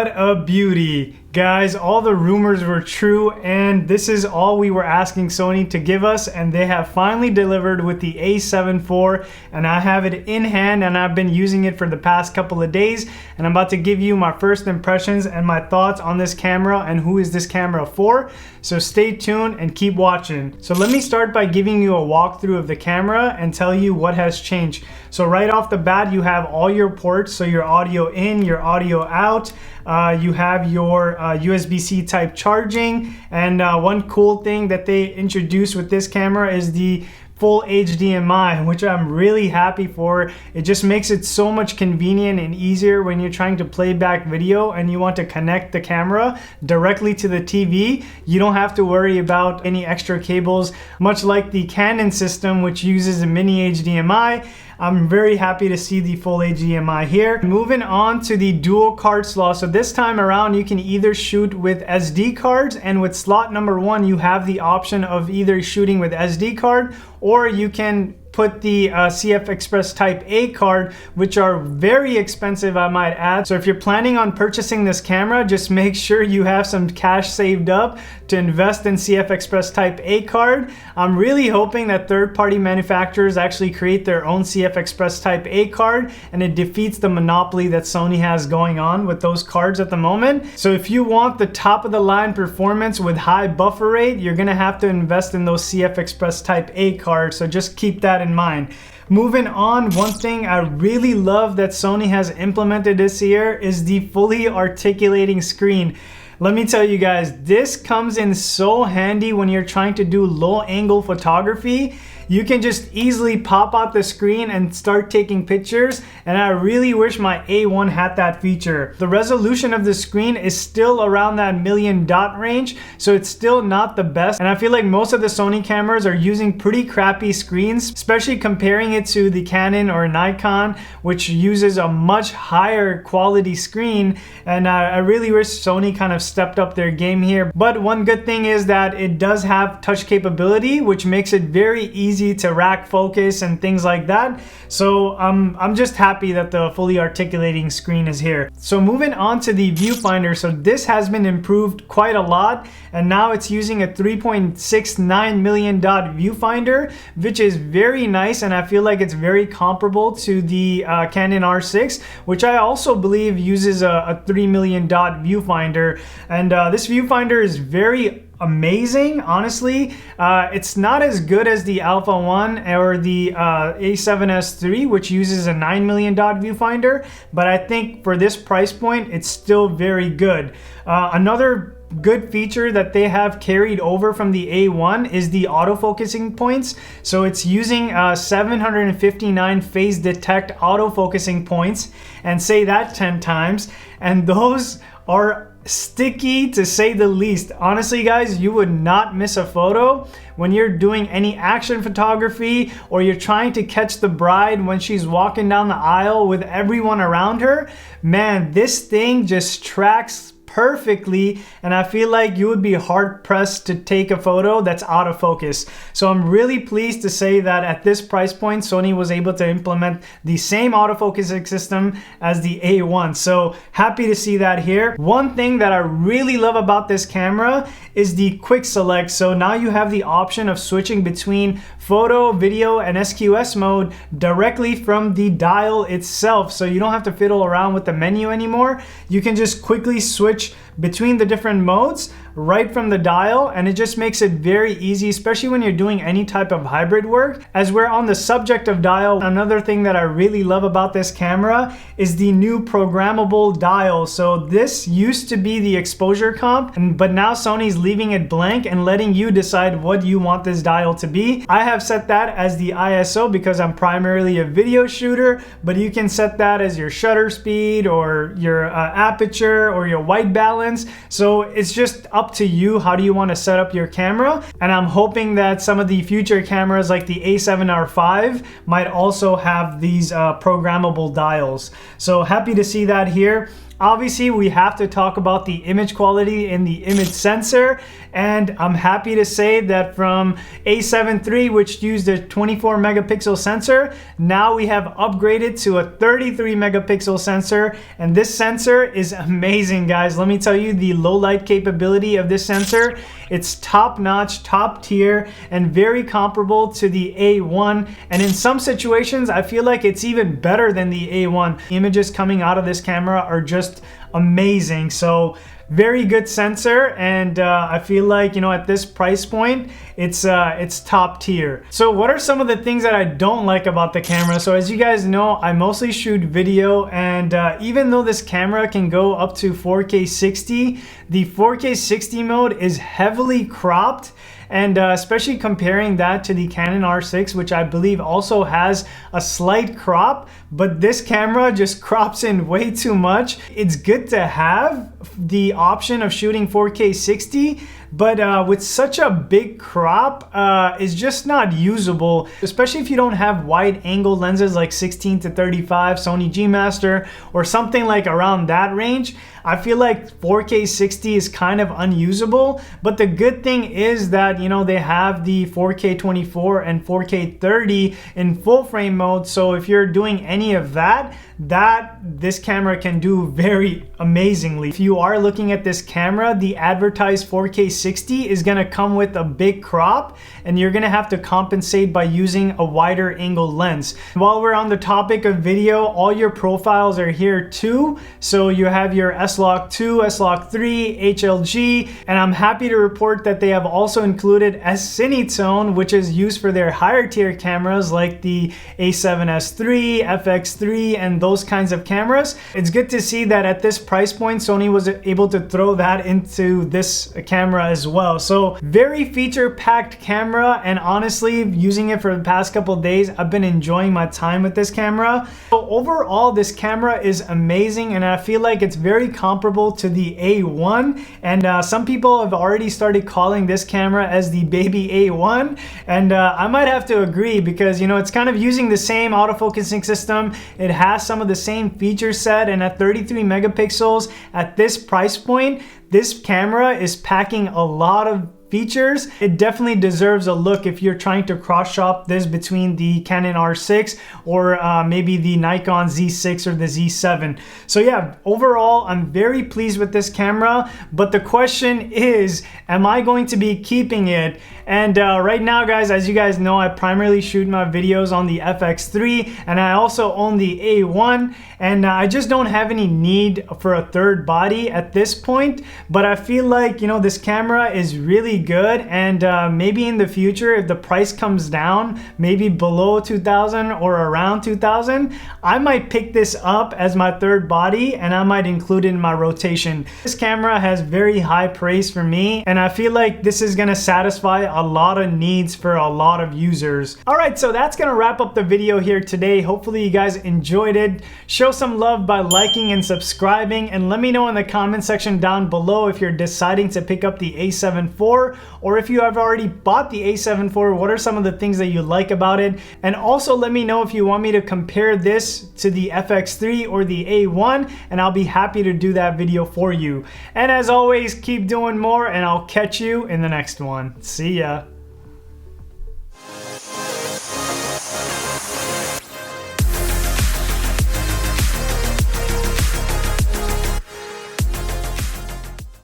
What a beauty. Guys, all the rumors were true, and this is all we were asking Sony to give us, and they have finally delivered with the A7 IV, and I have it in hand and I've been using it for the past couple of days, and I'm about to give you my first impressions and my thoughts on this camera and who is this camera for. So stay tuned and keep watching. So let me start by giving you a walkthrough of the camera and tell you what has changed. So right off the bat, you have all your ports, so your audio in, your audio out. You have your USB-C type charging, and one cool thing that they introduced with this camera is the full HDMI, which I'm really happy for. It just makes it so much convenient and easier when you're trying to play back video and you want to connect the camera directly to the TV. You don't have to worry about any extra cables, much like the Canon system, which uses a mini HDMI. I'm very happy to see the full HDMI here. Moving on to the dual card slot. So this time around, you can either shoot with SD cards, and with slot number 1, you have the option of either shooting with SD card, or you can put the CF Express Type A card, which are very expensive, I might add. So if you're planning on purchasing this camera, just make sure you have some cash saved up to invest in CF Express Type A card. I'm really hoping that third-party manufacturers actually create their own CF Express Type A card, and it defeats the monopoly that Sony has going on with those cards at the moment. So if you want the top-of-the-line performance with high buffer rate, you're gonna have to invest in those CF Express Type A cards, so just keep that in mind. Moving on, one thing I really love that Sony has implemented this year is the fully articulating screen. Let me tell you guys, this comes in so handy when you're trying to do low angle photography. You can just easily pop out the screen and start taking pictures, and I really wish my A1 had that feature. The resolution of the screen is still around that million dot range, so it's still not the best, and I feel like most of the Sony cameras are using pretty crappy screens, especially comparing it to the Canon or Nikon, which uses a much higher quality screen, and I really wish Sony kind of stepped up their game here. But one good thing is that it does have touch capability, which makes it very easy to rack focus and things like that. So I'm just happy that the fully articulating screen is here. So moving on to the viewfinder. So this has been improved quite a lot, and now it's using a 3.69 million dot viewfinder, which is very nice, and I feel like it's very comparable to the Canon R6, which I also believe uses a 3 million dot viewfinder. And this viewfinder is very amazing, honestly. It's not as good as the Alpha 1 or the A7S III, which uses a 9 million dot viewfinder, but I think for this price point, it's still very good. Another good feature that they have carried over from the A1 is the autofocusing points. So it's using 759 phase detect autofocusing points, and say that 10 times, and those are sticky to say the least. Honestly guys, you would not miss a photo when you're doing any action photography, or you're trying to catch the bride when she's walking down the aisle with everyone around her. Man, this thing just tracks perfectly, and I feel like you would be hard pressed to take a photo that's out of focus. So I'm really pleased to say that at this price point, Sony was able to implement the same autofocusing system as the A1. So happy to see that here. One thing that I really love about this camera is the quick select. So now you have the option of switching between photo, video, and SQS mode directly from the dial itself. So you don't have to fiddle around with the menu anymore. You can just quickly switch between the different modes right from the dial, and it just makes it very easy, especially when you're doing any type of hybrid work. As we're on the subject of dial, another thing that I really love about this camera is the new programmable dial. So this used to be the exposure comp, but now Sony's leaving it blank and letting you decide what you want this dial to be. I have set that as the ISO because I'm primarily a video shooter, but you can set that as your shutter speed or your aperture or your white balance. So it's just up to you. How do you want to set up your camera? And I'm hoping that some of the future cameras like the A7R5 might also have these programmable dials. So happy to see that here. Obviously, we have to talk about the image quality in the image sensor, and I'm happy to say that from A7 III, which used a 24 megapixel sensor, now we have upgraded to a 33 megapixel sensor, and this sensor is amazing, guys. Let me tell you the low light capability of this sensor. It's top notch, top tier, and very comparable to the A1, and in some situations I feel like it's even better than the A1. Images coming out of this camera are just amazing. So very good sensor, and I feel like, you know, at this price point it's top tier. So what are some of the things that I don't like about the camera? So as you guys know, I mostly shoot video, and even though this camera can go up to 4K 60, the 4K 60 mode is heavily cropped. And especially comparing that to the Canon R6, which I believe also has a slight crop, but this camera just crops in way too much. It's good to have the option of shooting 4K 60, but with such a big crop, it's just not usable, especially if you don't have wide angle lenses like 16 to 35, Sony G Master, or something like around that range. I feel like 4K 60 is kind of unusable, but the good thing is that, you know, they have the 4K 24 and 4K 30 in full frame mode. So if you're doing any of that, this camera can do very amazingly. If you are looking at this camera, the advertised 4K 60 is gonna come with a big crop, and you're gonna have to compensate by using a wider angle lens. While we're on the topic of video, all your profiles are here too. So you have your S-Log 2, S-Log 3, HLG, and I'm happy to report that they have also included S-Cinetone, which is used for their higher tier cameras like the A7S III, FX3, and those kinds of cameras. It's good to see that at this price point, Sony was able to throw that into this camera as well. So very feature-packed camera, and honestly, using it for the past couple of days, I've been enjoying my time with this camera. So overall, this camera is amazing, and I feel like it's very comparable to the A1, and some people have already started calling this camera as the baby A1, and I might have to agree, because, you know, it's kind of using the same autofocusing system. It has some of the same feature set, and at 33 megapixels at this price point, this camera is packing a lot of features. It definitely deserves a look if you're trying to cross shop this between the Canon R6 or maybe the Nikon Z6 or the Z7. So yeah, overall, I'm very pleased with this camera, but the question is, am I going to be keeping it? And right now, guys, as you guys know, I primarily shoot my videos on the FX3, and I also own the A1, and I just don't have any need for a third body at this point. But I feel like, you know, this camera is really good, and maybe in the future, if the price comes down, maybe below 2,000 or around 2,000, I might pick this up as my third body, and I might include it in my rotation. This camera has very high praise for me, and I feel like this is gonna satisfy a lot of needs for a lot of users. All right, so that's gonna wrap up the video here today. Hopefully you guys enjoyed it. Show some love by liking and subscribing, and let me know in the comment section down below if you're deciding to pick up the A7 IV, or if you have already bought the A7 IV, what are some of the things that you like about it? And also let me know if you want me to compare this to the FX3 or the A1, and I'll be happy to do that video for you. And as always, keep doing more, and I'll catch you in the next one. See ya.